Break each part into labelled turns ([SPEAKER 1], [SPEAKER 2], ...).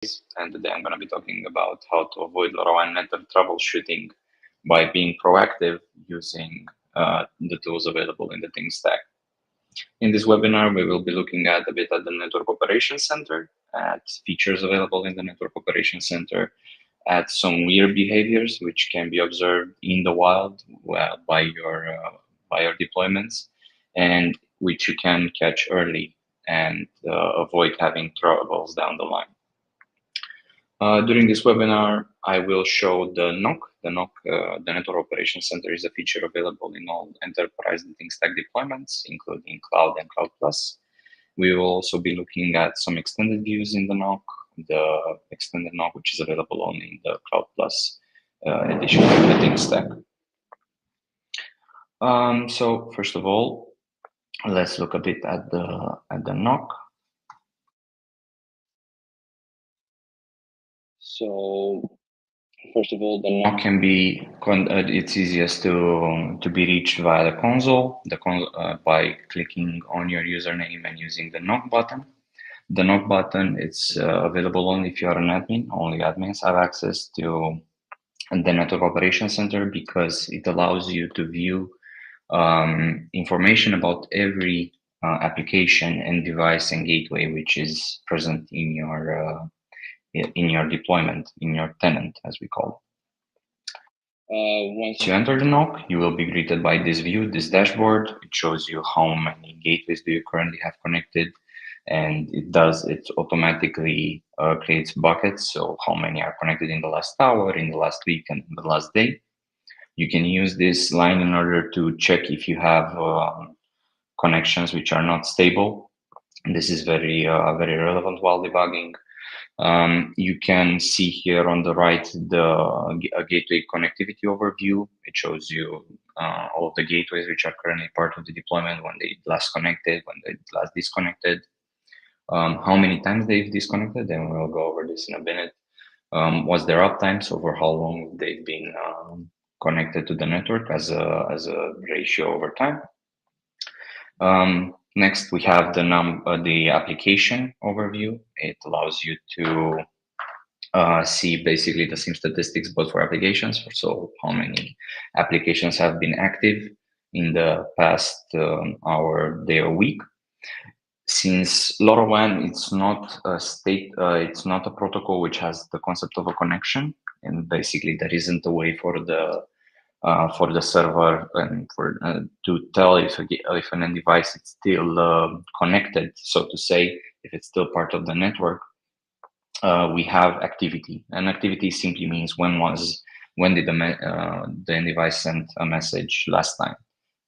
[SPEAKER 1] and today I'm going to be talking about how to avoid LoRaWAN network troubleshooting by being proactive using the tools available in the Think Stack. In this webinar, we will be looking at a bit at the Network Operations Center, at features available in the Network Operations Center, at some weird behaviors which can be observed in the wild by your deployments, and which you can catch early and avoid having troubles down the line. During this webinar, I will show the NOC. The Network Operations Center is a feature available in all enterprise Think Stack deployments, including Cloud and Cloud Plus. We will also be looking at some extended views in the NOC, the extended NOC, which is available only in the Cloud Plus edition of the Think Stack. So first of all, let's look a bit at the NOC. So first of all, the NOC can be it's easiest to be reached via the console. By clicking on your username and using the NOC button. The NOC button is available only if you are an admin. Only admins have access to the Network Operations Center because it allows you to view information about every application and device and gateway which is present in your deployment, in your tenant, as we call it. Once you enter the NOC, you will be greeted by this view, this dashboard. It shows you how many gateways do you currently have connected, and it automatically creates buckets. So how many are connected in the last hour, in the last week, and in the last day. You can use this line in order to check if you have connections which are not stable. This is very relevant while debugging. You can see here on the right the gateway connectivity overview. It shows you all of the gateways which are currently part of the deployment, when they last connected, when they last disconnected, how many times they've disconnected, and we'll go over this in a minute. What's their uptime, so for how long they've been connected to the network as a ratio over time. Next, we have the application overview. It allows you to see basically the same statistics, but for applications. So how many applications have been active in the past hour, day, or week. Since LoRaWAN, it's not a protocol which has the concept of a connection, and basically there isn't a way for the server and to tell if an end device is still connected, so to say, if it's still part of the network. We have activity, and activity simply means when did the end device send a message last time.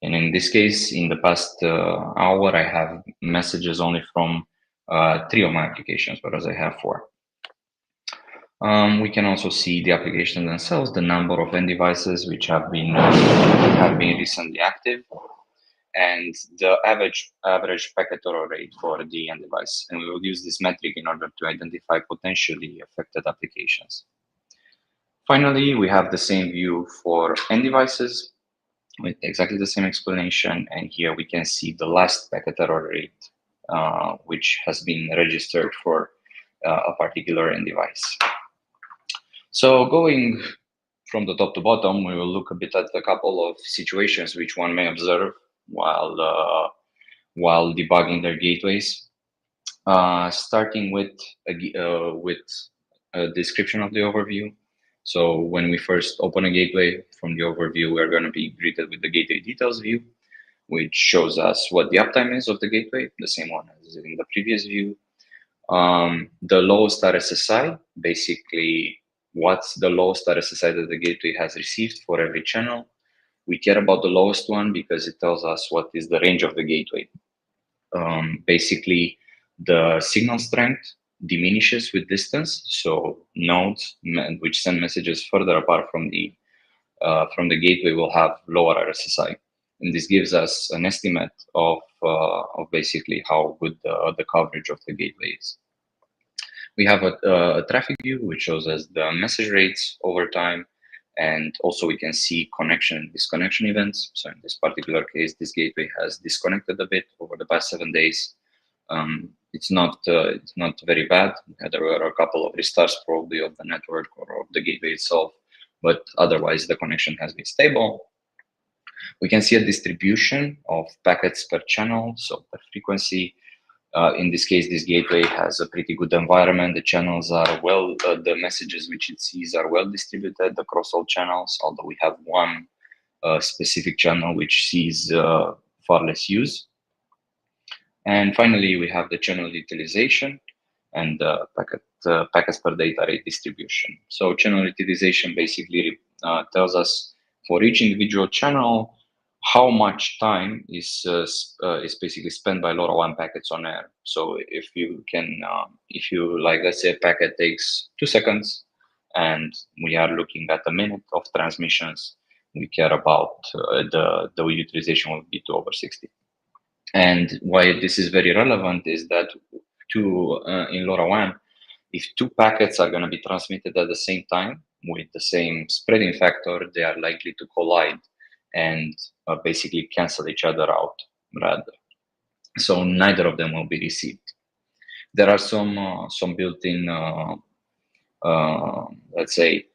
[SPEAKER 1] And in this case, in the past hour, I have messages only from 3 of my applications, whereas I have 4. We can also see the applications themselves, the number of end devices which have been recently active, and the average packet error rate for the end device. And we will use this metric in order to identify potentially affected applications. Finally, we have the same view for end devices with exactly the same explanation. And here we can see the last packet error rate, which has been registered for a particular end device. So going from the top to bottom, we will look a bit at a couple of situations which one may observe while debugging their gateways. Starting with a description of the overview. So when we first open a gateway, from the overview, we're going to be greeted with the gateway details view, which shows us what the uptime is of the gateway, the same one as in the previous view. The lowest RSSI, basically what's the lowest RSSI that the gateway has received for every channel. We care about the lowest one because it tells us what is the range of the gateway. Basically, the signal strength diminishes with distance. So nodes which send messages further apart from the gateway will have lower RSSI, and this gives us an estimate of basically how good the coverage of the gateway is. We have a traffic view which shows us the message rates over time, and also we can see connection and disconnection events. So in this particular case, this gateway has disconnected a bit over the past 7 days. it's not very bad. There were a couple of restarts probably of the network or of the gateway itself, but otherwise the connection has been stable. We can see a distribution of packets per channel, so per frequency. In this case, this gateway has a pretty good environment. The channels are the messages which it sees are well distributed across all channels, although we have one specific channel which sees far less use. And finally, we have the channel utilization and packets per data rate distribution. So channel utilization basically tells us for each individual channel how much time is basically spent by LoRaWAN packets on air. So if you like, let's say a packet takes 2 seconds, and we are looking at a minute of transmissions, we care about the utilization will be 2/60. And why this is very relevant is that in LoRaWAN, if two packets are going to be transmitted at the same time with the same spreading factor, they are likely to collide and basically cancel each other out rather. So neither of them will be received. There are some built-in, let's say,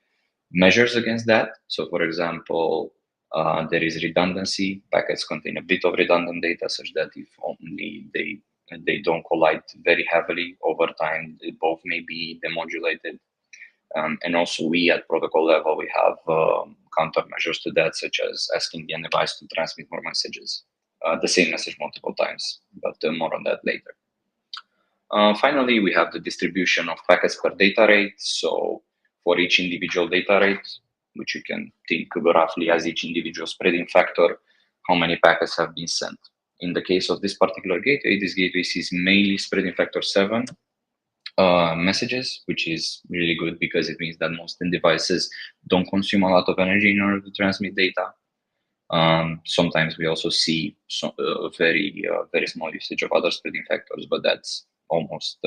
[SPEAKER 1] measures against that. So for example, there is redundancy. Packets contain a bit of redundant data such that if only they don't collide very heavily over time, they both may be demodulated. And also we at protocol level, we have countermeasures to that, such as asking the end device to transmit more messages, the same message multiple times, but more on that later. Finally, we have the distribution of packets per data rate. So for each individual data rate, which you can think roughly as each individual spreading factor, how many packets have been sent. In the case of this particular gateway, this gateway sees mainly spreading factor 7 messages, which is really good because it means that most end devices don't consume a lot of energy in order to transmit data. Sometimes we also see very small usage of other spreading factors, but that's almost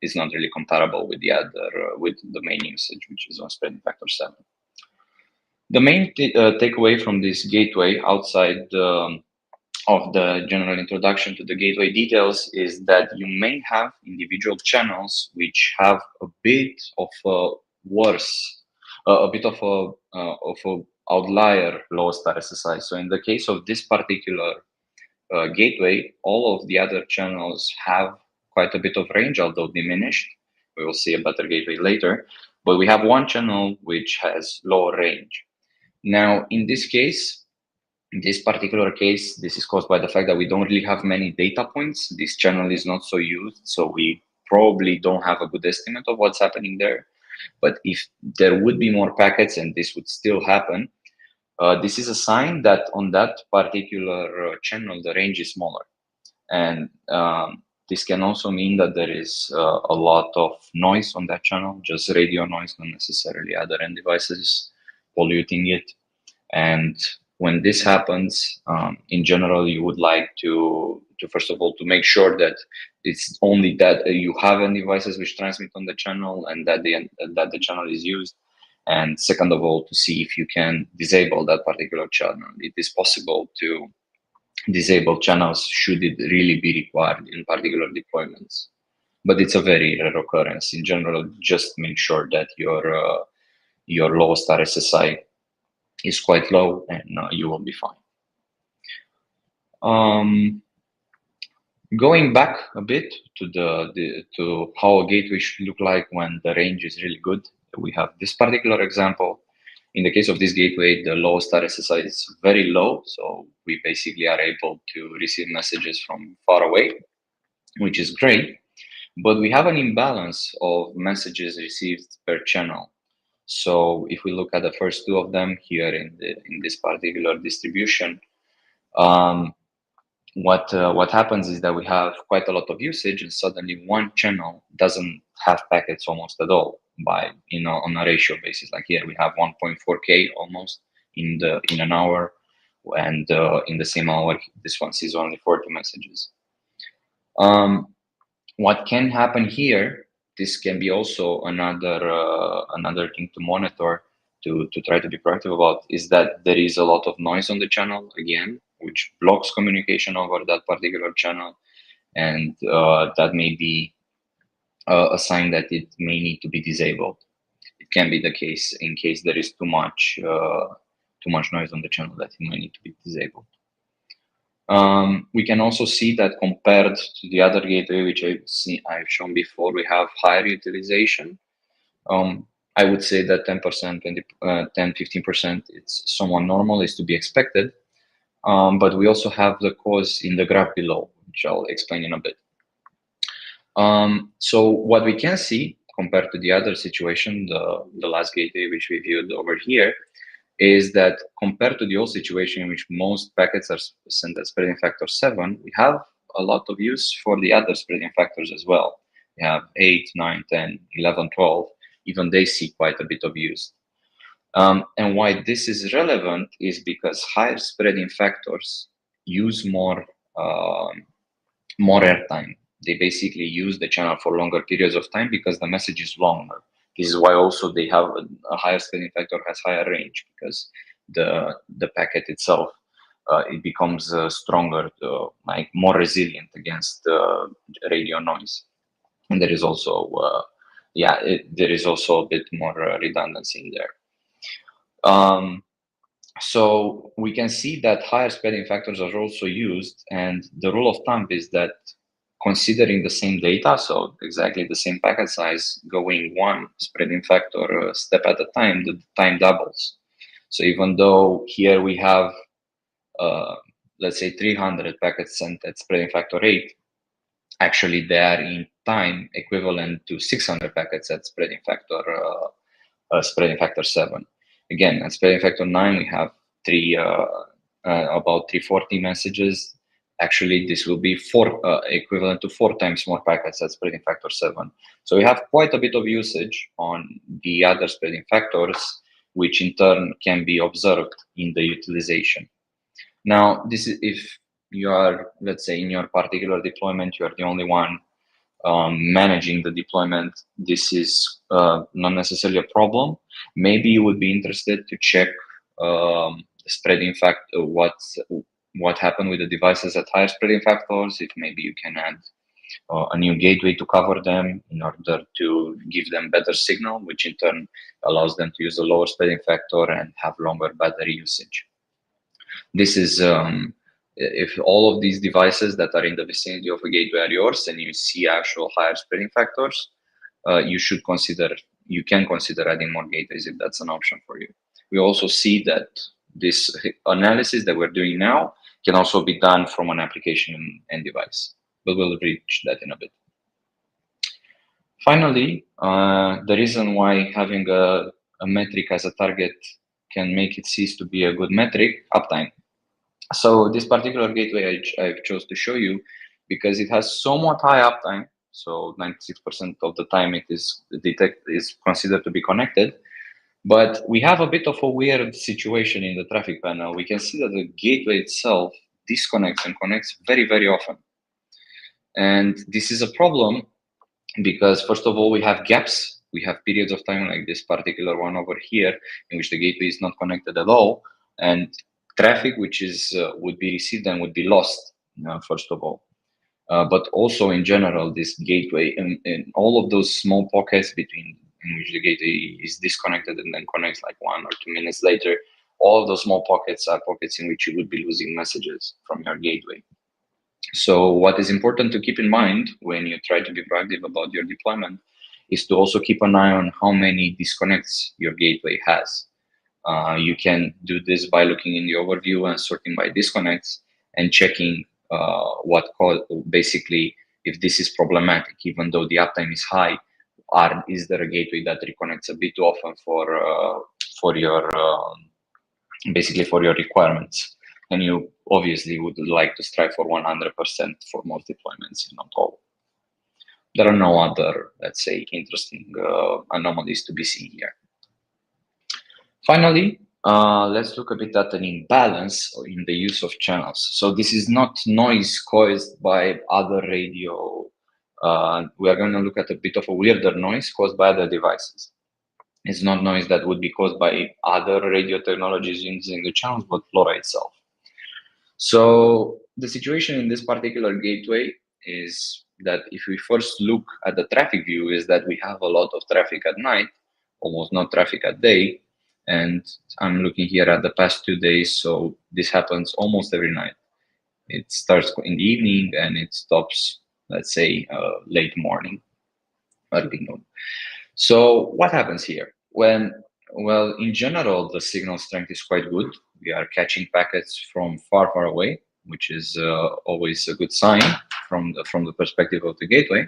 [SPEAKER 1] is not really comparable with the other with the main usage, which is on spreading factor 7. The main takeaway from this gateway, outside of the general introduction to the gateway details, is that you may have individual channels which have a bit of a bit of a outlier low star SSI. So in the case of this particular gateway, all of the other channels have quite a bit of range, although diminished. We will see a better gateway later, but we have one channel which has lower range. Now, in this particular case, this is caused by the fact that we don't really have many data points. This channel is not so used, so we probably don't have a good estimate of what's happening there. But if there would be more packets and this would still happen, this is a sign that on that particular channel, the range is smaller. And this can also mean that there is a lot of noise on that channel, just radio noise, not necessarily other end devices polluting it. And when this happens, in general, you would like to first of all, to make sure that it's only that you have end devices which transmit on the channel and that the channel is used. And second of all, to see if you can disable that particular channel. It is possible to disable channels should it really be required in particular deployments. But it's a very rare occurrence. In general, just make sure that your low star SSI is quite low and you will be fine. Going back a bit to how a gateway should look like when the range is really good, we have this particular example. In the case of this gateway, the low star SSI is very low, so we basically are able to receive messages from far away, which is great. But we have an imbalance of messages received per channel. So if we look at the first two of them here in this particular distribution, what happens is that we have quite a lot of usage, and suddenly one channel doesn't have packets almost at all on a ratio basis. Like here we have 1.4K almost in an hour, and in the same hour this one sees only 40 messages. What can happen here? This can be also another thing to monitor, to try to be proactive about, is that there is a lot of noise on the channel again, which blocks communication over that particular channel. and that may be a sign that it may need to be disabled. It can be the case in case there is too much noise on the channel that it may need to be disabled. We can also see that compared to the other gateway, which I've shown before, we have higher utilization. I would say that 10%, 10, 15%, it's somewhat normal, is to be expected. But we also have the cause in the graph below, which I'll explain in a bit. So what we can see compared to the other situation, the last gateway which we viewed over here, is that compared to the old situation in which most packets are sent at spreading factor 7, we have a lot of use for the other spreading factors as well. We have 8, 9, 10, 11, 12. Even they see quite a bit of use. And why this is relevant is because higher spreading factors use more airtime. They basically use the channel for longer periods of time because the message is longer. This is why also they have a higher spreading factor, has higher range, because the packet itself it becomes stronger, like more resilient against radio noise. And there is also there is also a bit more redundancy in there. So we can see that higher spreading factors are also used, and the rule of thumb is that considering the same data, so exactly the same packet size, going one spreading factor step at a time, the time doubles. So even though here we have, let's say 300 packets sent at spreading factor 8, actually they are in time equivalent to 600 packets at spreading factor 7. Again, at spreading factor 9, we have about 340 messages. Actually, this will be equivalent to 4 times more packets at spreading factor 7. So we have quite a bit of usage on the other spreading factors, which in turn can be observed in the utilization. Now, this is if you are, let's say, in your particular deployment, you are the only one managing the deployment. This is not necessarily a problem. Maybe you would be interested to check spreading factor, what happened with the devices at higher spreading factors, if maybe you can add a new gateway to cover them in order to give them better signal, which in turn allows them to use a lower spreading factor and have longer battery usage. This is if all of these devices that are in the vicinity of a gateway are yours and you see actual higher spreading factors, you can consider adding more gateways if that's an option for you. We also see that this analysis that we're doing now can also be done from an application and device, but we'll reach that in a bit. Finally, the reason why having a metric as a target can make it cease to be a good metric, uptime. So this particular gateway I've chose to show you because it has somewhat high uptime. So 96% of the time it is considered to be connected. But we have a bit of a weird situation in the traffic panel. We can see that the gateway itself disconnects and connects very, very often. And this is a problem because, first of all, we have gaps. We have periods of time like this particular one over here in which the gateway is not connected at all. And traffic which is would be received and would be lost, first of all. But also in general, this gateway and all of those small pockets in which the gateway is disconnected and then connects like 1 or 2 minutes later, all of those small pockets are pockets in which you would be losing messages from your gateway. So what is important to keep in mind when you try to be proactive about your deployment is to also keep an eye on how many disconnects your gateway has. You can do this by looking in the overview and sorting by disconnects and checking basically if this is problematic, even though the uptime is high. Is there a gateway that reconnects a bit too often for your basically for your requirements? And you obviously would like to strive for 100% for most deployments, if not all. There are no other, let's say, interesting anomalies to be seen here. Finally, let's look a bit at an imbalance in the use of channels. So this is not noise caused by other radio. We are going to look at a bit of a weirder noise caused by other devices. It's not noise that would be caused by other radio technologies using the channels, but LoRa itself. So the situation in this particular gateway is that if we first look at the traffic view, is that we have a lot of traffic at night, almost no traffic at day. And I'm looking here at the past 2 days, so this happens almost every night. It starts in the evening and it stops, let's say, late morning, early noon. So what happens here? Well, in general, the signal strength is quite good. We are catching packets from far, far away, which is always a good sign from the perspective of the gateway.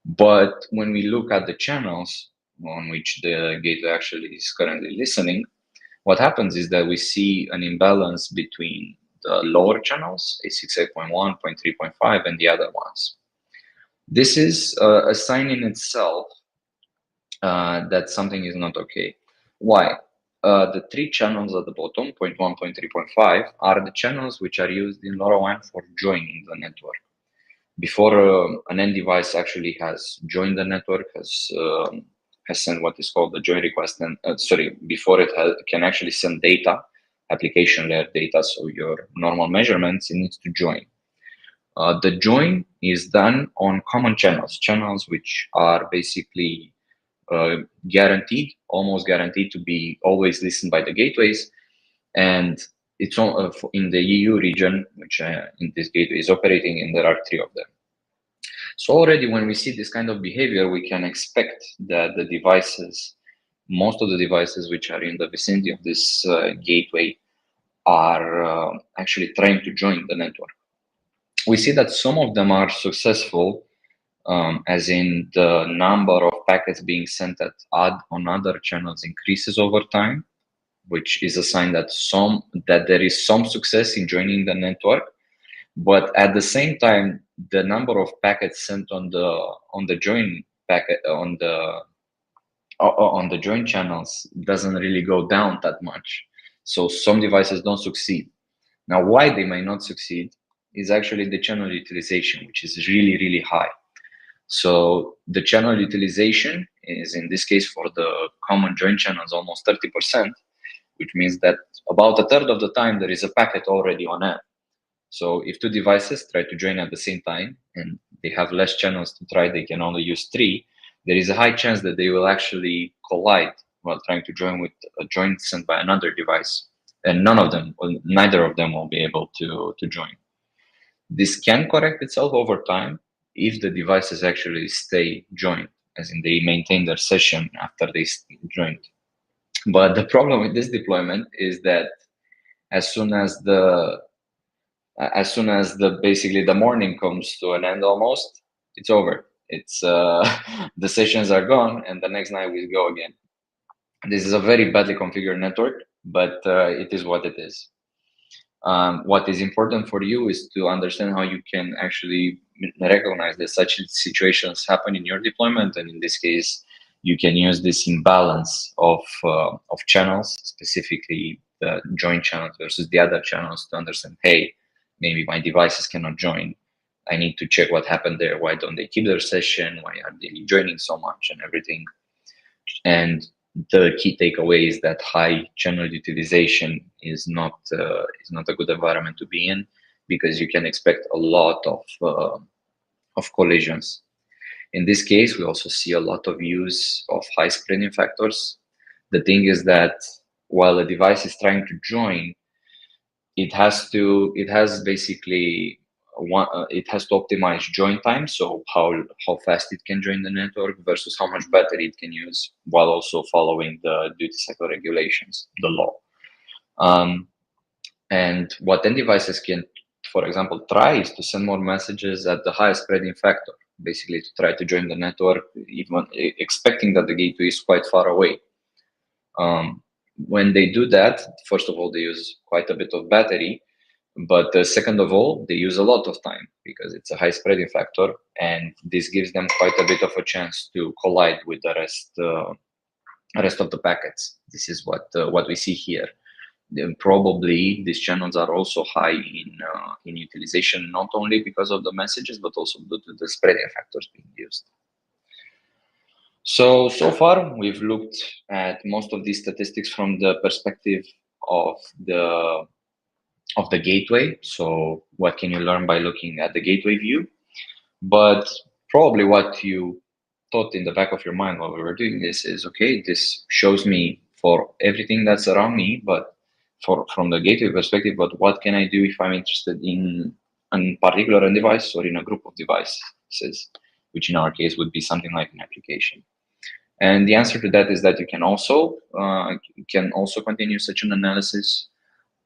[SPEAKER 1] But when we look at the channels on which the gateway actually is currently listening, what happens is that we see an imbalance between the lower channels, A68.1, 0.3.5, and the other ones. This is a sign in itself that something is not okay. Why? The three channels at the bottom, 0.1, 0.3, 0.5, are the channels which are used in LoRaWAN for joining the network. Before an end device actually has joined the network, has sent what is called the join request, and before it can actually send data, application layer data, so your normal measurements, it needs to join. The join is done on common channels which are basically guaranteed, almost guaranteed to be always listened by the gateways. And it's in the EU region, which in this gateway is operating, and there are three of them. So already when we see this kind of behavior, we can expect that the devices, most of the devices which are in the vicinity of this gateway are actually trying to join the network. We see that some of them are successful, as in the number of packets being sent on other channels increases over time, which is a sign that there is some success in joining the network. But at the same time, the number of packets sent on the join packet on the join channels doesn't really go down that much. So some devices don't succeed. Now, why they may not succeed is actually the channel utilization, which is really, really high. So the channel utilization is, in this case, for the common join channels, almost 30%, which means that about a third of the time there is a packet already on air. So if two devices try to join at the same time and they have less channels to try, they can only use 3, there is a high chance that they will actually collide while trying to join with a join sent by another device. And neither of them will be able to join. This can correct itself over time if the devices actually stay joined, as in they maintain their session after they joined. But the problem with this deployment is that as soon as basically the morning comes to an end, almost, it's over. It's the sessions are gone, and the next night we go again. This is a very badly configured network, but it is what it is. What is important for you is to understand how you can actually recognize that such situations happen in your deployment, and in this case, you can use this imbalance of channels, specifically the join channels versus the other channels, to understand, hey, maybe my devices cannot join. I need to check what happened there. Why don't they keep their session? Why are they joining so much and everything? And the key takeaway is that high channel utilization is not a good environment to be in, because you can expect a lot of collisions. In this case, we also see a lot of use of high spreading factors. The thing is that while a device is trying to join, it has basically it has to optimize join time, so how fast it can join the network versus how much battery it can use, while also following the duty cycle regulations, the law. And what end devices can, for example, try is to send more messages at the highest spreading factor, basically to try to join the network, even expecting that the gateway is quite far away. When they do that, first of all, they use quite a bit of battery, but second of all, they use a lot of time because it's a high spreading factor, and this gives them quite a bit of a chance to collide with the rest of the packets. This is what we see here. Then probably these channels are also high in utilization, not only because of the messages, but also due to the spreading factors being used. So far, we've looked at most of these statistics from the perspective of the gateway. So what can you learn by looking at the gateway view? But probably what you thought in the back of your mind while we were doing this is, okay, this shows me for everything that's around me, but from the gateway perspective, but what can I do if I'm interested in a particular device or in a group of devices, which in our case would be something like an application. And the answer to that is that you can also continue such an analysis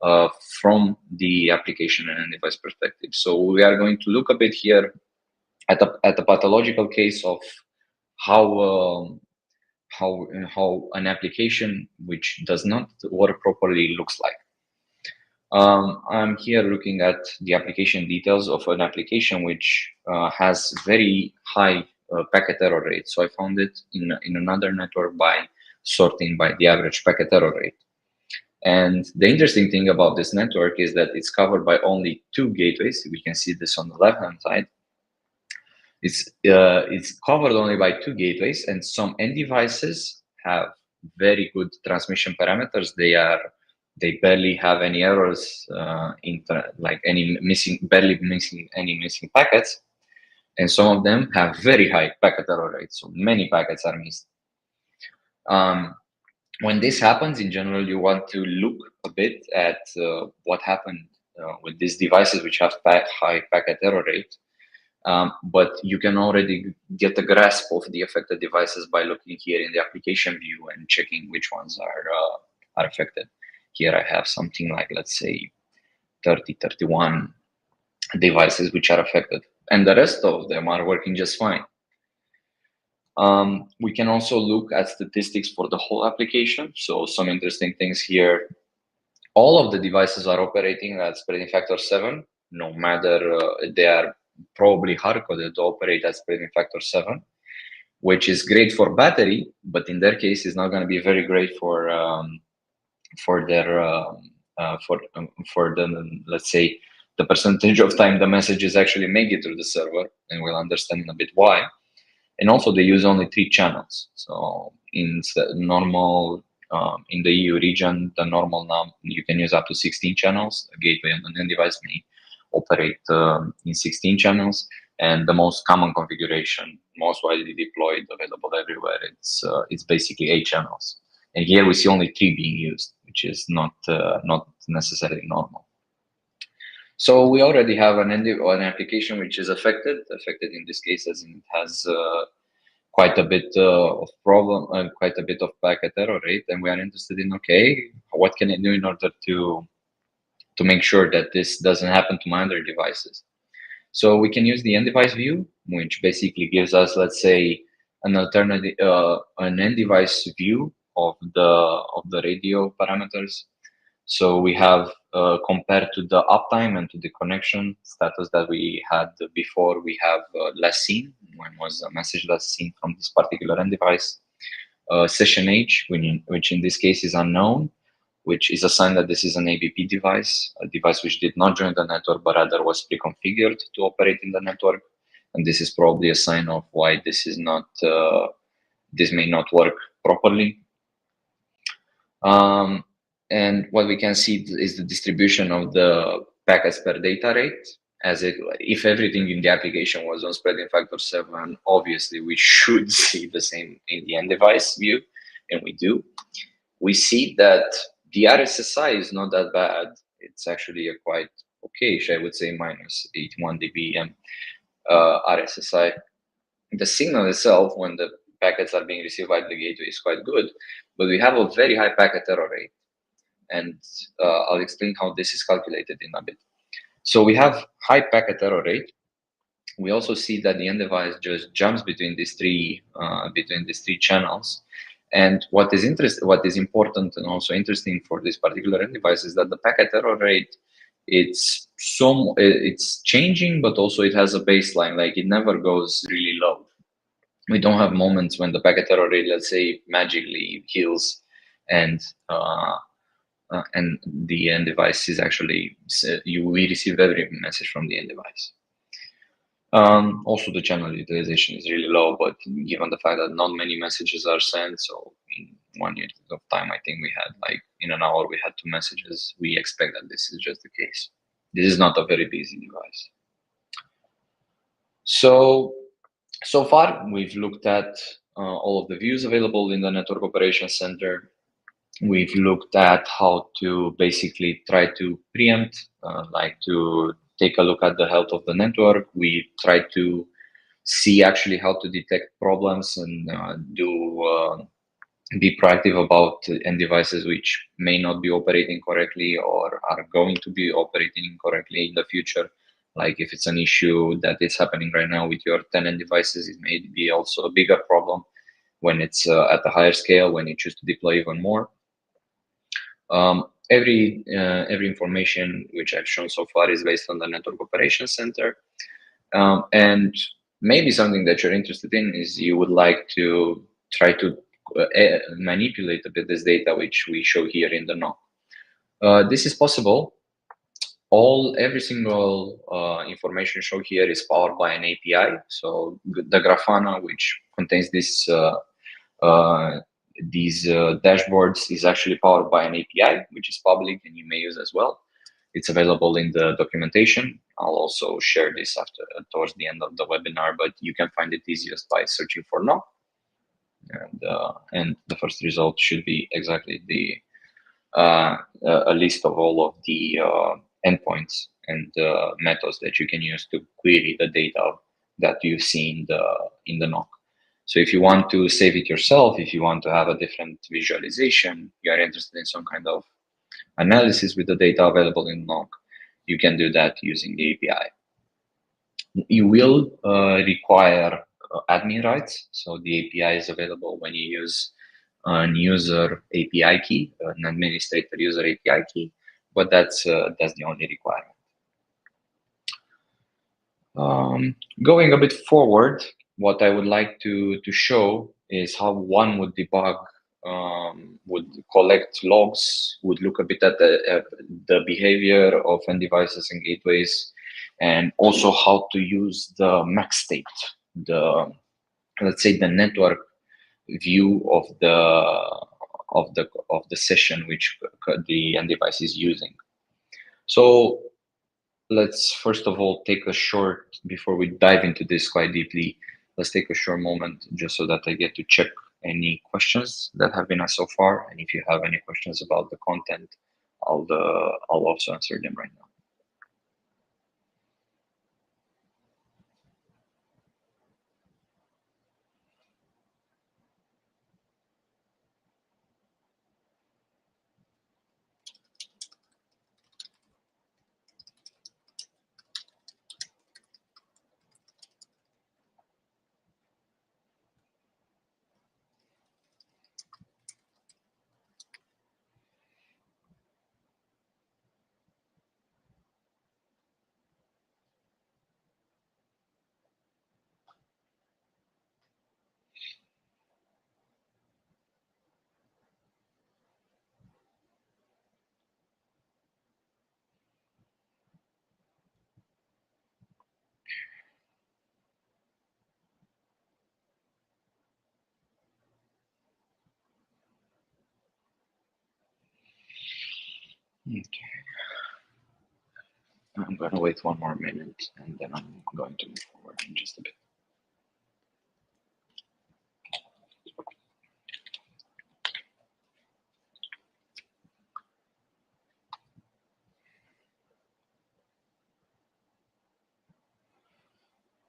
[SPEAKER 1] uh, from the application and device perspective. So we are going to look a bit here at the pathological case of how how an application which does not work properly looks like. I'm here looking at the application details of an application which has very high packet error rate. So I found it in another network by sorting by the average packet error rate. And the interesting thing about this network is that it's covered by only two gateways. We can see this on the left-hand side. It's covered only by two gateways, and some end devices have very good transmission parameters. They barely have any errors, like any barely missing any missing packets, and some of them have very high packet error rates. So many packets are missed. When this happens, in general, you want to look a bit at what happened with these devices which have high packet error rate. But you can already get a grasp of the affected devices by looking here in the application view and checking which ones are affected. Here I have something like, let's say, 30, 31 devices which are affected, and the rest of them are working just fine. We can also look at statistics for the whole application. So some interesting things here. All of the devices are operating at spreading factor 7, no matter they are probably hard-coded to operate at spreading factor 7, which is great for battery, but in their case is not going to be very great for their for the, let's say, the percentage of time the messages actually make it through the server, and we'll understand in a bit why. And also they use only 3 channels. So in normal in the EU region, the normal now you can use up to 16 channels. A gateway on an end device may operate in 16 channels, and the most common configuration, most widely deployed, available everywhere, it's basically 8 channels. And here we see only 3 being used, which is not necessarily normal. So we already have an application which is affected in this case, as it has quite a bit of problem, quite a bit of packet error rate, and we are interested in, okay, what can I do in order to make sure that this doesn't happen to my other devices? So we can use the end device view, which basically gives us, let's say, an alternative, an end device view of the radio parameters. So we have compared to the uptime and to the connection status that we had before, we have last seen, when was a message last seen from this particular end device. Session age, which in this case is unknown, which is a sign that this is an ABP device, a device which did not join the network, but rather was pre-configured to operate in the network. And this is probably a sign of why this is not, this may not work properly. And what we can see is the distribution of the packets per data rate. If everything in the application was on spreading factor 7, obviously we should see the same in the end device view, and we do. We see that the RSSI is not that bad. It's actually a quite okay, I would say, minus 81 dBm RSSI. The signal itself, when the packets are being received by the gateway, is quite good, but we have a very high packet error rate. And I'll explain how this is calculated in a bit. So we have high packet error rate. We also see that the end device just jumps between these three channels. And what is important and also interesting for this particular end device is that the packet error rate, it's changing, but also it has a baseline. Like it never goes really low. We don't have moments when the packet error rate, let's say, magically heals and the end device is actually, we receive every message from the end device. Also, the channel utilization is really low, but given the fact that not many messages are sent, so in 1 unit of time, I think we had like in an hour, we had 2 messages. We expect that this is just the case. This is not a very busy device. So far, we've looked at all of the views available in the Network Operations Center. We've looked at how to basically try to preempt, like to take a look at the health of the network. We try to see actually how to detect problems and be proactive about end devices which may not be operating correctly or are going to be operating incorrectly in the future. Like if it's an issue that is happening right now with your 10 end devices, it may be also a bigger problem when it's at a higher scale, when you choose to deploy even more. Every information which I've shown so far is based on the Network Operations Center. And maybe something that you're interested in is you would like to try to manipulate a bit this data which we show here in the NOC. This is possible. Every single information shown here is powered by an API. So the Grafana, which contains these dashboards, is actually powered by an API, which is public and you may use as well. It's available in the documentation. I'll also share this towards the end of the webinar, but you can find it easiest by searching for NOC. And the first result should be exactly a list of all of the endpoints and methods that you can use to query the data that you see in the NOC. So if you want to save it yourself, if you want to have a different visualization, you are interested in some kind of analysis with the data available in NOC, you can do that using the API. You will require admin rights. So the API is available when you use an user API key, an administrator user API key, but that's the only requirement. Going a bit forward, what I would like to show is how one would debug, would collect logs, would look a bit at the behavior of end devices and gateways, and also how to use the max state, let's say the network view of the session which the end device is using. So let's first of all take a short, before we dive into this quite deeply, let's take a short moment just so that I get to check any questions that have been asked so far. And if you have any questions about the content, I'll also answer them right now. Okay. I'm going to wait one more minute and then I'm going to move forward in just a bit.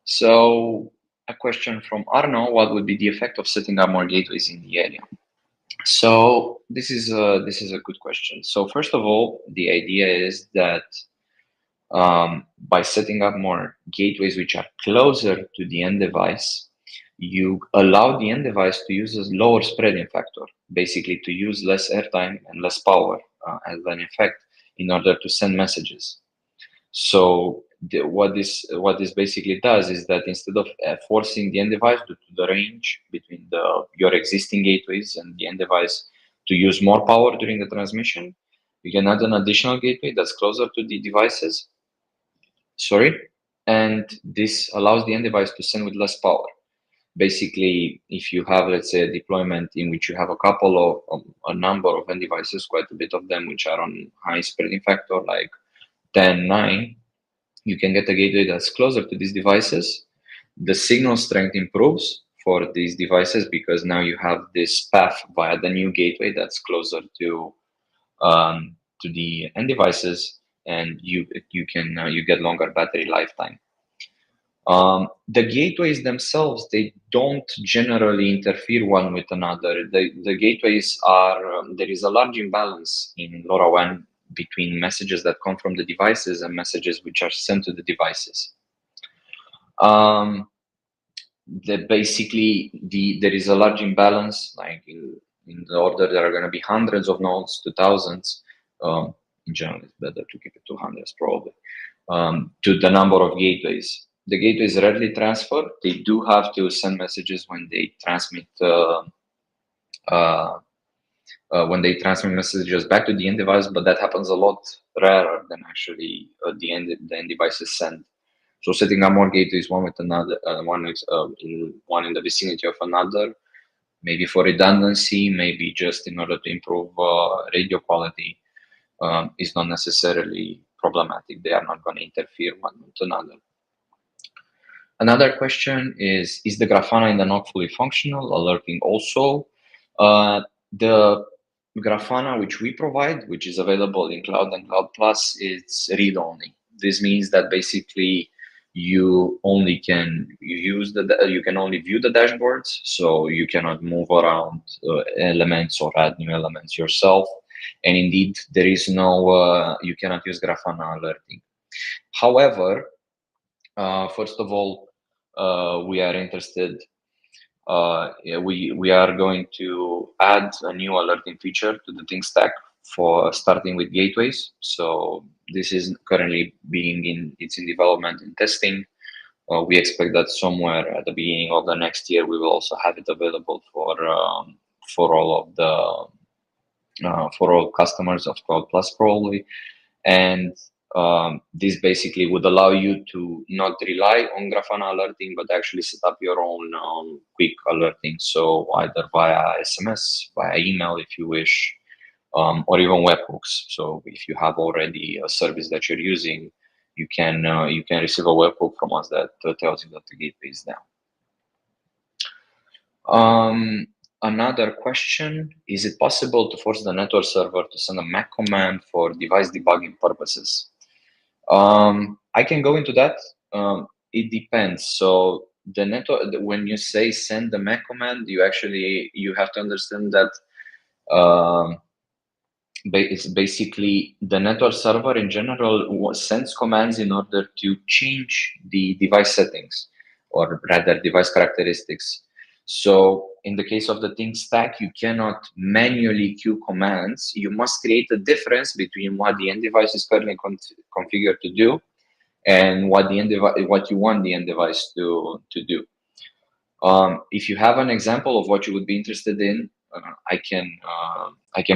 [SPEAKER 1] So a question from Arno: what would be the effect of setting up more gateways in the area? So this is a good question. So first of all, the idea is that by setting up more gateways which are closer to the end device, you allow the end device to use a lower spreading factor, basically to use less airtime and less power as an effect in order to send messages. So what this basically does is that instead of forcing the end device due to the range between your existing gateways and the end device to use more power during the transmission, you can add an additional gateway that's closer to the devices. Sorry, and this allows the end device to send with less power. Basically, if you have, let's say, a deployment in which you have a number of end devices, quite a bit of them, which are on high spreading factor, like 10, 9, you can get a gateway that's closer to these devices, The signal strength improves for these devices because now you have this path via the new gateway that's closer to the end devices, and you get longer battery lifetime. The gateways themselves, they don't generally interfere one with another. The gateways are, there is a large imbalance in LoRaWAN between messages that come from the devices and messages which are sent to the devices. There is a large imbalance, like in the order there are going to be hundreds of nodes to thousands. In general, it's better to keep it to hundreds probably. To the number of gateways. The gateways rarely transfer. They do have to send messages when they transmit uh, when they transmit messages back to the end device, but that happens a lot rarer than actually the end devices send. So setting up more gateways, one with another, one in the vicinity of another, maybe for redundancy, maybe just in order to improve radio quality, is not necessarily problematic. They are not going to interfere one with another. Another question is the Grafana in the NOC fully functional? Alerting also. The Grafana which we provide, which is available in Cloud and Cloud Plus, it's read-only. This means that basically you can only view the dashboards, so you cannot move around elements or add new elements yourself. And indeed, there is no you cannot use Grafana alerting. However, first of all, we are interested. Yeah, we are going to add a new alerting feature to the Think Stack for starting with gateways. So this is currently it's in development and testing. We expect that somewhere at the beginning of the next year we will also have it available for all of the for all customers of Cloud Plus probably. And this basically would allow you to not rely on Grafana alerting, but actually set up your own quick alerting. So either via SMS, via email if you wish, or even webhooks. So if you have already a service that you're using, you can receive a webhook from us that tells you that the gateway is down. Another question, is it possible to force the network server to send a MAC command for device debugging purposes? I can go into that. It depends. So the network, when you say send the MAC command, you have to understand that it's basically the network server in general sends commands in order to change the device settings, or rather device characteristics. So in the case of the Think Stack, you cannot manually queue commands. You must create a difference between what the end device is currently configured to do and what you want the end device to do. If you have an example of what you would be interested in, I can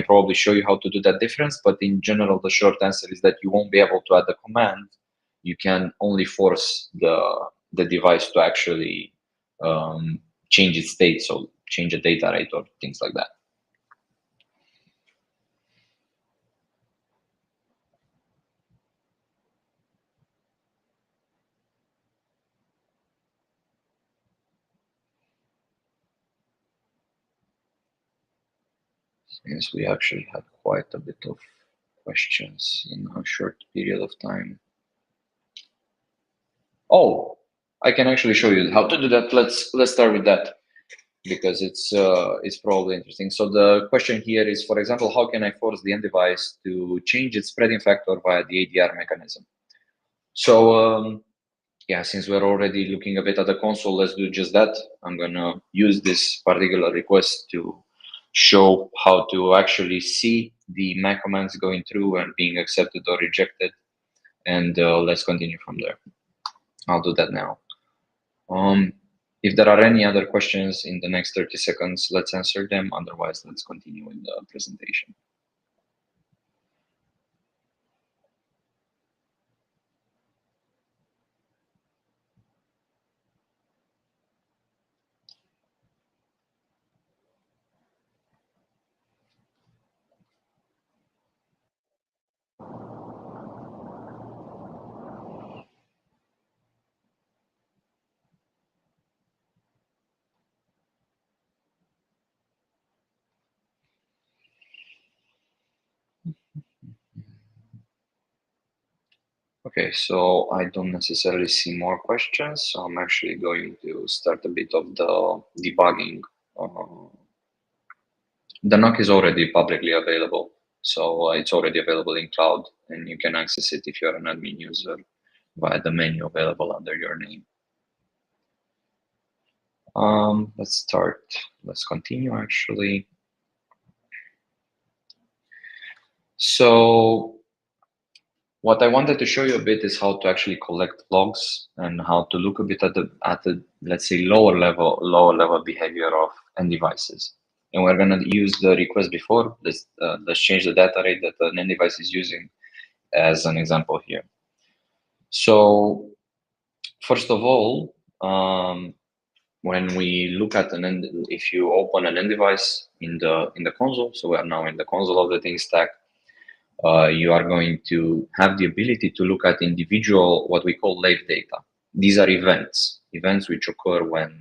[SPEAKER 1] probably show you how to do that difference. But in general, the short answer is that you won't be able to add the command. You can only force the device to actually change its state, so change the data rate or things like that. Since we actually had quite a bit of questions in a short period of time. Oh, I can actually show you how to do that. Let's start with that, because it's probably interesting. So the question here is, for example, how can I force the end device to change its spreading factor via the ADR mechanism? So yeah, since we're already looking a bit at the console, let's do just that. I'm gonna use this particular request to show how to actually see the MAC commands going through and being accepted or rejected, and let's continue from there. I'll do that now. If there are any other questions in the next 30 seconds, let's answer them. Otherwise, let's continue with the presentation. Okay, so I don't necessarily see more questions, so I'm actually going to start a bit of the debugging. Uh, the NOC is already publicly available, so it's already available in cloud, and you can access it if you're an admin user via the menu available under your name. Let's start. Let's continue actually. So what I wanted to show you a bit is how to actually collect logs and how to look a bit at the let's say lower level behavior of end devices. And we're gonna use the request before. Let's change the data rate that an end device is using as an example here. So first of all, when we look at if you open an end device in the console, so we are now in the console of the thing stack. You are going to have the ability to look at individual, what we call live data. These are events which occur when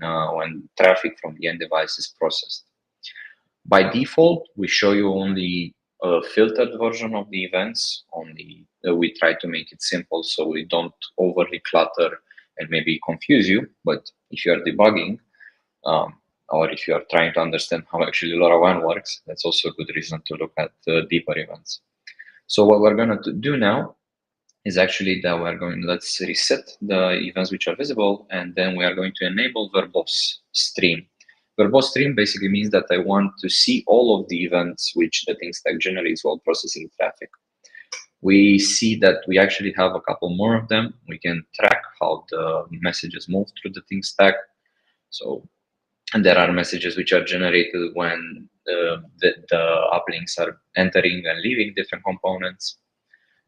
[SPEAKER 1] traffic from the end device is processed. By default, we show you only a filtered version of the events. We try to make it simple so we don't overly clutter and maybe confuse you. But if you are debugging, or if you are trying to understand how actually LoRaWAN works, that's also a good reason to look at deeper events. So what we're going to do now is actually that let's reset the events which are visible, and then we are going to enable verbose stream. Verbose stream basically means that I want to see all of the events which the thing stack generates while processing traffic. We see that we actually have a couple more of them. We can track how the messages move through the thing stack. So, and there are messages which are generated when the uplinks are entering and leaving different components.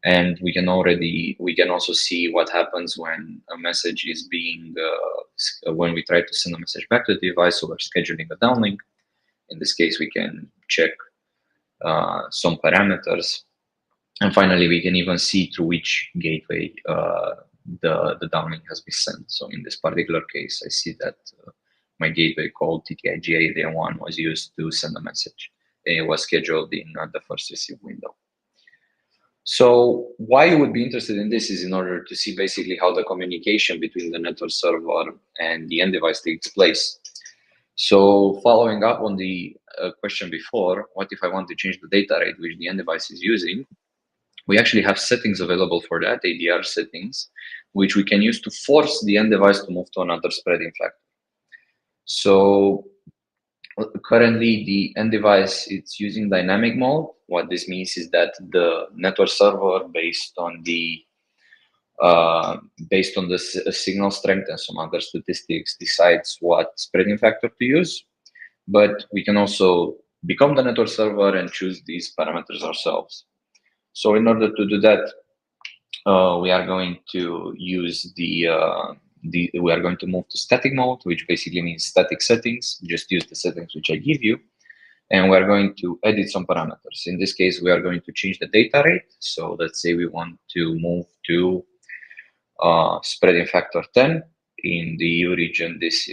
[SPEAKER 1] And we can also see what happens when a message is being when we try to send a message back to the device, so we're scheduling a downlink. In this case, we can check some parameters, and finally we can even see through which gateway the downlink has been sent. So in this particular case, I see that my gateway called TTIG area 1 was used to send a message. It was scheduled in the first receive window. So why you would be interested in this is in order to see basically how the communication between the network server and the end device takes place. So following up on the question before, what if I want to change the data rate which the end device is using? We actually have settings available for that, ADR settings, which we can use to force the end device to move to another spreading factor. So currently, the end device, it's using dynamic mode. What this means is that the network server, based on the signal strength and some other statistics, decides what spreading factor to use. But we can also become the network server and choose these parameters ourselves. So in order to do that, we are going to use we are going to move to static mode, which basically means static settings. Just use the settings which I give you. And we're going to edit some parameters. In this case, we are going to change the data rate. So let's say we want to move to spreading factor 10. In the EU region, this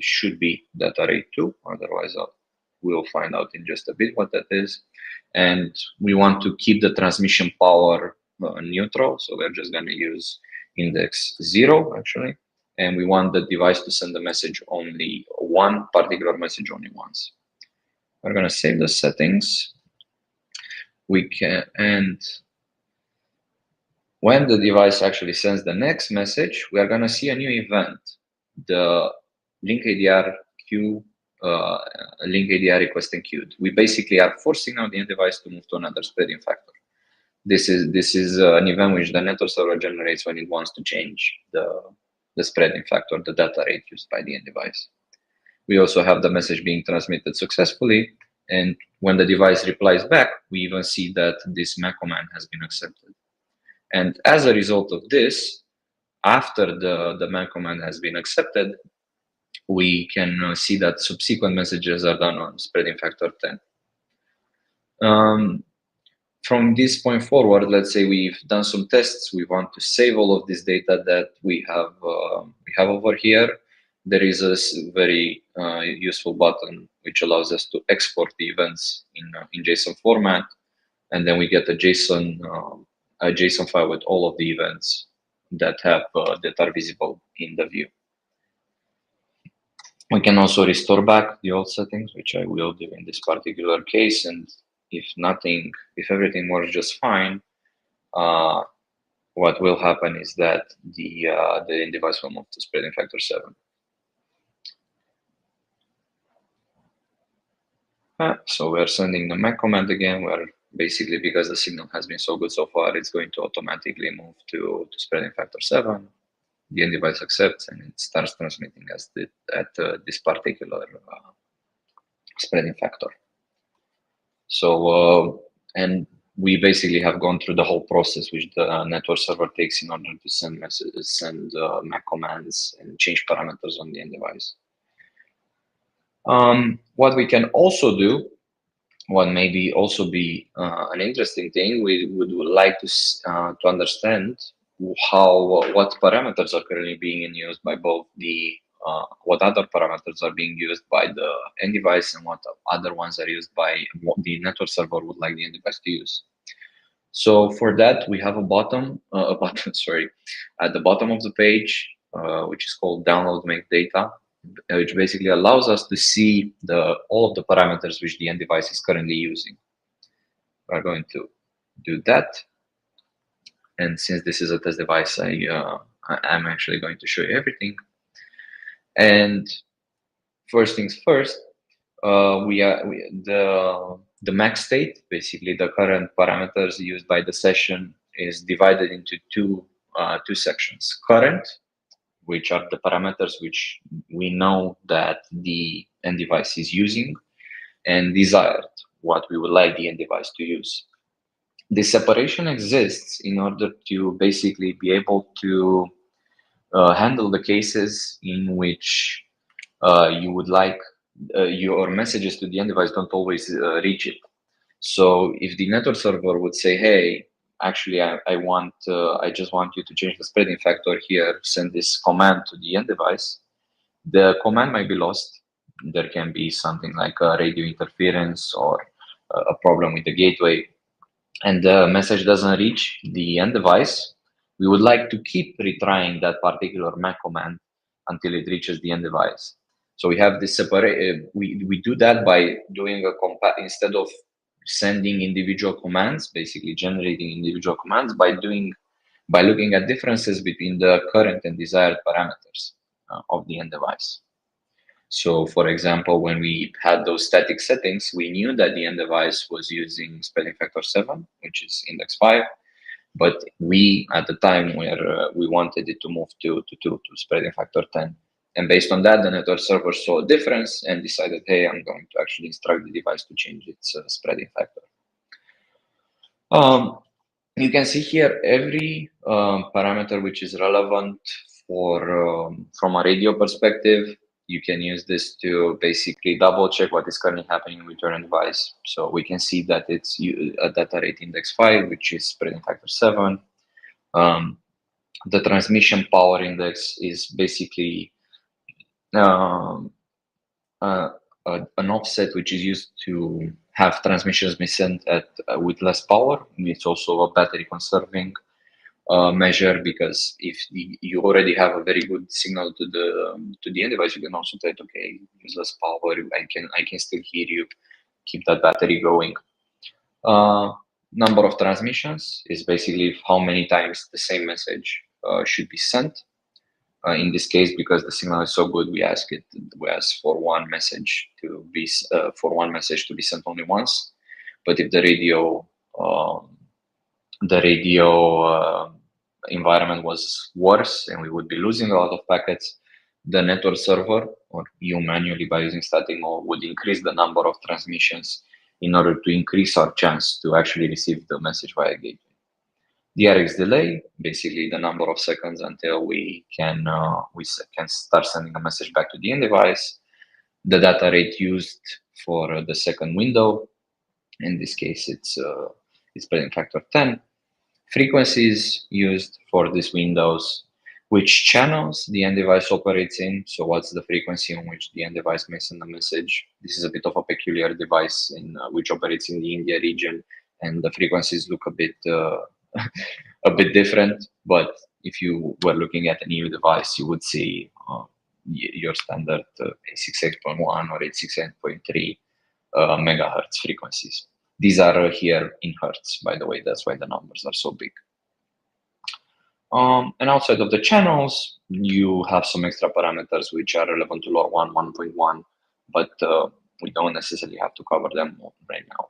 [SPEAKER 1] should be data rate 2. Otherwise, we'll find out in just a bit what that is. And we want to keep the transmission power neutral. So we're just going to use index 0, actually. And we want the device to send the message only one particular message only once. We're going to save the settings. And when the device actually sends the next message, we are going to see a new event, the link ADR queue, link ADR request enqueued. We basically are forcing now the end device to move to another spreading factor. This is an event which the network server generates when it wants to change the spreading factor, the data rate used by the end device. We also have the message being transmitted successfully. And when the device replies back, we even see that this MAC command has been accepted. And as a result of this, after the MAC command has been accepted, we can see that subsequent messages are done on spreading factor 10. From this point forward, let's say we've done some tests. We want to save all of this data that we have over here. There is a very useful button which allows us to export the events in JSON format. and then we get a JSON file with all of the events that are visible in the view. We can also restore back the old settings, which I will do in this particular case. And if everything works just fine, what will happen is that the end device will move to spreading factor 7. So we're sending the make command again, where basically, because the signal has been so good so far, it's going to automatically move to spreading factor 7. The end device accepts, and it starts transmitting at this particular spreading factor. So, and we basically have gone through the whole process which the network server takes in order to send MAC commands and change parameters on the end device. What we can also do, what maybe also be an interesting thing, we would like to understand what parameters are currently being used by both what other parameters are being used by the end device and what other ones are used by what the network server would like the end device to use. So for that, we have a button, sorry, at the bottom of the page, which is called download make data, which basically allows us to see all of the parameters which the end device is currently using. We're going to do that. And since this is a test device, I'm actually going to show you everything. And first things first, the max state, basically the current parameters used by the session, is divided into two sections. Current, which are the parameters which we know that the end device is using, and desired, what we would like the end device to use. This separation exists in order to basically be able to handle the cases in which you would like your messages to the end device don't always reach it. So if the network server would say, hey, actually, I just want you to change the spreading factor here, send this command to the end device, the command might be lost. There can be something like a radio interference or a problem with the gateway, and the message doesn't reach the end device. We would like to keep retrying that particular MAC command until it reaches the end device. So we have this separate. We do that by doing instead of sending individual commands, basically generating individual commands by looking at differences between the current and desired parameters of the end device. So, for example, when we had those static settings, we knew that the end device was using spreading factor 7, which is index 5, but we, at the time, we wanted it to move to spreading factor 10. And based on that, the network server saw a difference and decided, hey, I'm going to actually instruct the device to change its spreading factor. You can see here every parameter which is relevant from a radio perspective. You can use this to basically double check what is currently happening with your device. So we can see that it's a data rate index 5, which is spreading factor 7. The transmission power index is basically an offset which is used to have transmissions be sent with less power. It's also a battery conserving measure, because if you already have a very good signal to the end device, you can also try to use less power. I can still hear you. Keep that battery going. Number of transmissions is basically how many times the same message should be sent. In this case, because the signal is so good, we ask for one message to be sent only once. But if the radio environment was worse and we would be losing a lot of packets, the network server, or you manually by using static mode, would increase the number of transmissions in order to increase our chance to actually receive the message via gateway. DRX delay, basically the number of seconds until we can start sending a message back to the end device. The data rate used for the second window, in this case it's spreading factor 10. Frequencies used for these windows, which channels the end device operates in. So what's the frequency on which the end device may send a message? This is a bit of a peculiar device which operates in the India region, and the frequencies look a bit a bit different. But if you were looking at a new device, you would see your standard 868.1 or 868.3 megahertz frequencies. These are here in hertz, by the way. That's why the numbers are so big. And outside of the channels, you have some extra parameters which are relevant to LoRaWAN 1.1, but we don't necessarily have to cover them right now.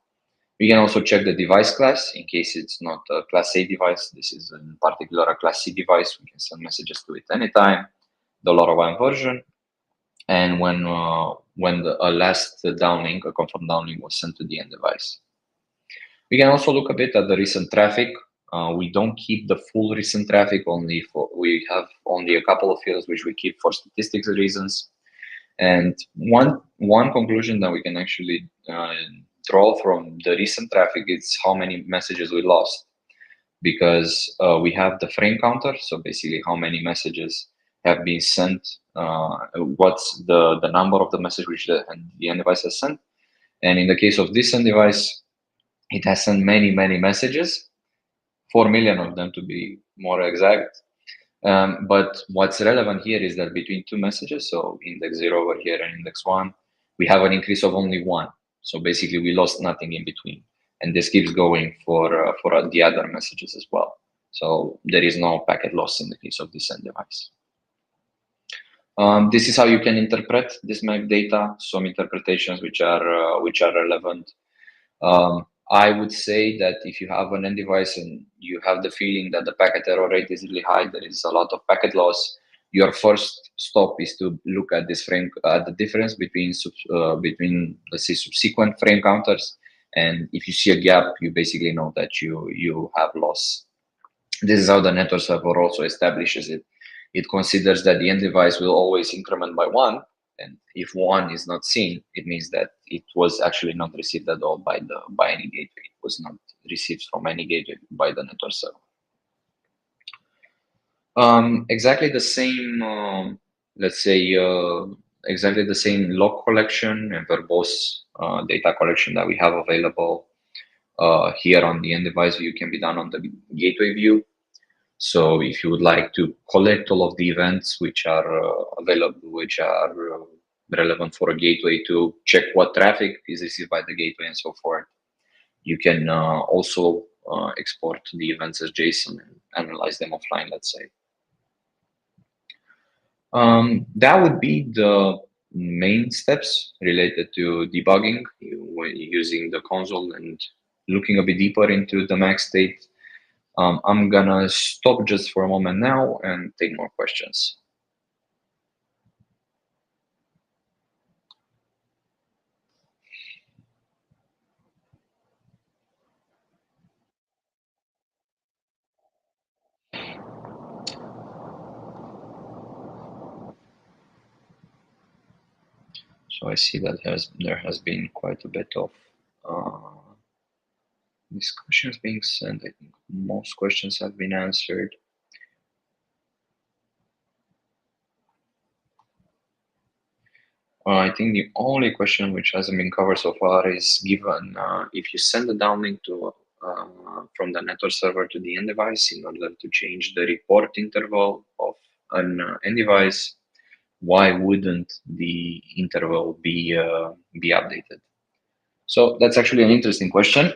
[SPEAKER 1] We can also check the device class in case it's not a Class A device. This is in particular a Class C device. We can send messages to it anytime. The LoRaWAN version, and when a last downlink, a confirmed downlink, was sent to the end device. We can also look a bit at the recent traffic. We don't keep the full recent traffic, we have only a couple of fields which we keep for statistics reasons. And one conclusion that we can actually draw from the recent traffic is how many messages we lost, because we have the frame counter, so basically how many messages have been sent, what's the number of the message which the end device has sent. And in the case of this end device, it has sent many messages, 4 million of them to be more exact. But what's relevant here is that between two messages, so index 0 over here and index 1, we have an increase of only 1. So basically we lost nothing in between. And this keeps going for the other messages as well. So there is no packet loss in the case of this end device. This is how you can interpret this MAC data, some interpretations which are relevant. I would say that if you have an end device and you have the feeling that the packet error rate is really high, there is a lot of packet loss, your first stop is to look at this frame, the difference between let's say subsequent frame counters. And if you see a gap, you basically know that you have loss. This is how the network server also establishes it. It considers that the end device will always increment by 1. And if 1 is not seen, it means that it was actually not received at all by any gateway. It was not received from any gateway by the network server. Exactly the same, let's say, exactly the same log collection and verbose data collection that we have available here on the end device view can be done on the gateway view. So if you would like to collect all of the events which are available, which are relevant for a gateway, to check what traffic is received by the gateway and so forth, you can also export the events as JSON and analyze them offline, let's say. That would be the main steps related to debugging using the console and looking a bit deeper into the MAC state. I'm gonna stop just for a moment now and take more questions. So I see that there has been quite a bit of discussions being sent. I think most questions have been answered. I think the only question which hasn't been covered so far is, given if you send a downlink from the network server to the end device in order to change the report interval of an end device, why wouldn't the interval be updated? So that's actually an interesting question,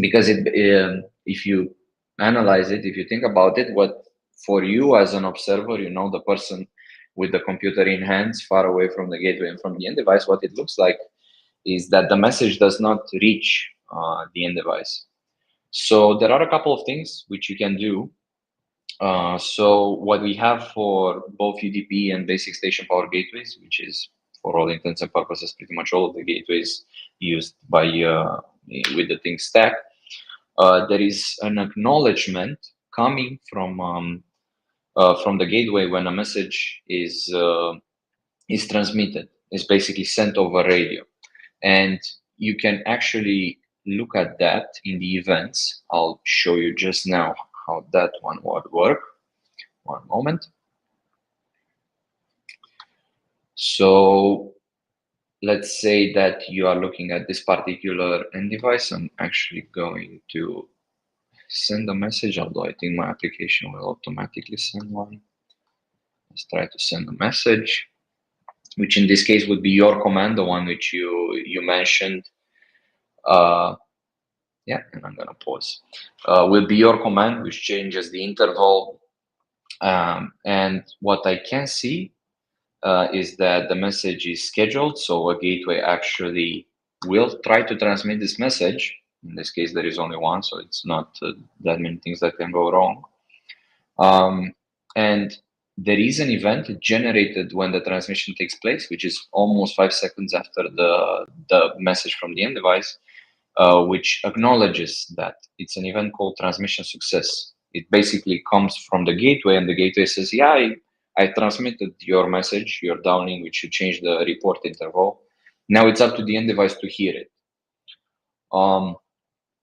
[SPEAKER 1] because if you analyze it, if you think about it, what for you as an observer, the person with the computer in hands far away from the gateway and from the end device, what it looks like is that the message does not reach the end device. So there are a couple of things which you can do. So what we have for both UDP and basic station power gateways, which is for all intents and purposes pretty much all of the gateways used by with the thing stack, there is an acknowledgement coming from the gateway when a message is transmitted. It's basically sent over radio, and you can actually look at that in the events. I'll show you just now how that one would work. One moment. So let's say that you are looking at this particular end device. I'm actually going to send a message, although I think my application will automatically send one. Let's try to send a message, which in this case would be your command, the one which you mentioned. Uh, yeah, and I'm gonna pause. Will be your command, which changes the interval. And what I can see is that the message is scheduled, so a gateway actually will try to transmit this message. In this case, there is only one, so it's not that many things that can go wrong. And there is an event generated when the transmission takes place, which is almost 5 seconds after the message from the end device, which acknowledges that it's an event called transmission success. It basically comes from the gateway, and the gateway says, "Yeah, I transmitted your message, your downlink, which should change the report interval. Now it's up to the end device to hear it."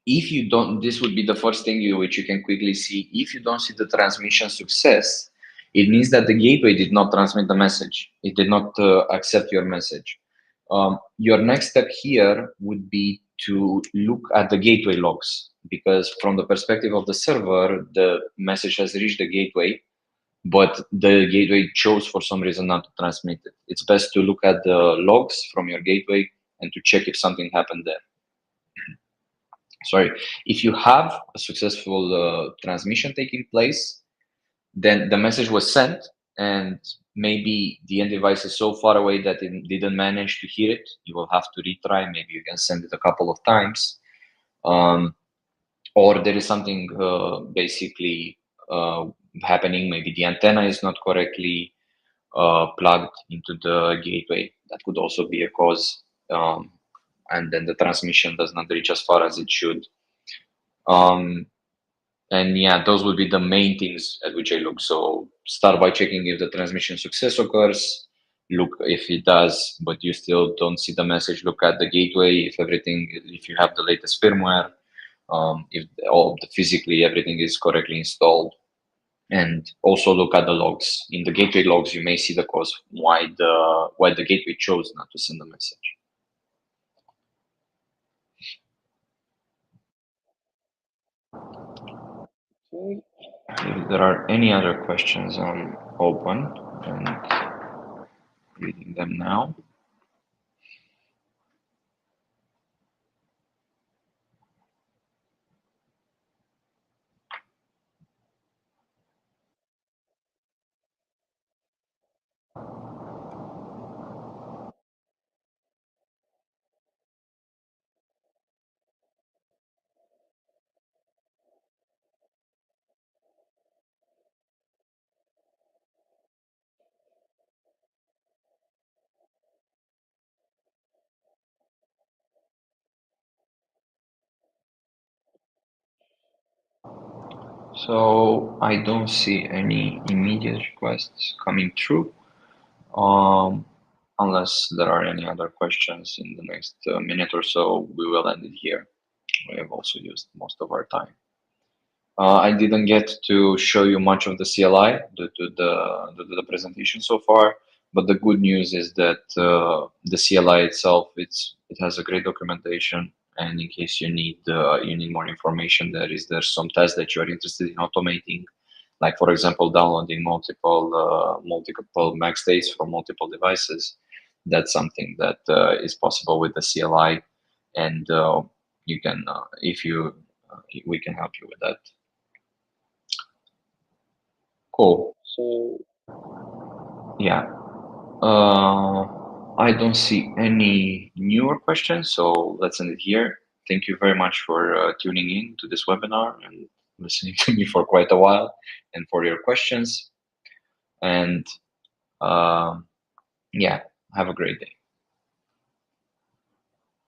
[SPEAKER 1] If you don't, this would be the first thing which you can quickly see. If you don't see the transmission success, it means that the gateway did not transmit the message. It did not accept your message. Your next step here would be to look at the gateway logs, because from the perspective of the server, the message has reached the gateway, but the gateway chose for some reason not to transmit it. It's best to look at the logs from your gateway and to check if something happened there. Sorry, if you have a successful transmission taking place, then the message was sent, and maybe the end device is so far away that it didn't manage to hear it. You will have to retry. Maybe you can send it a couple of times, um, or there is something basically happening. Maybe the antenna is not correctly plugged into the gateway. That could also be a cause, and then the transmission does not reach as far as it should. Um, And yeah, those would be the main things at which I look. So start by checking if the transmission success occurs. Look if it does, but you still don't see the message. Look at the gateway if everything, if you have the latest firmware, if all the physically everything is correctly installed, and also look at the logs. In the gateway logs, you may see the cause why the gateway chose not to send the message. Okay. If there are any other questions, I'm open and reading them now. So I don't see any immediate requests coming through, um, unless there are any other questions in the next minute or so. We will end it here. We have also used most of our time. I didn't get to show you much of the CLI due to the presentation so far, but the good news is that the CLI itself, it has a great documentation, and in case you need more information, there's some tests that you are interested in automating, like for example downloading multiple mag states from multiple devices. That's something that is possible with the CLI, and you can if you we can help you with that. Cool. So yeah, I don't see any newer questions, so let's end it here. Thank you very much for tuning in to this webinar and listening to me for quite a while, and for your questions. And yeah, have a great day.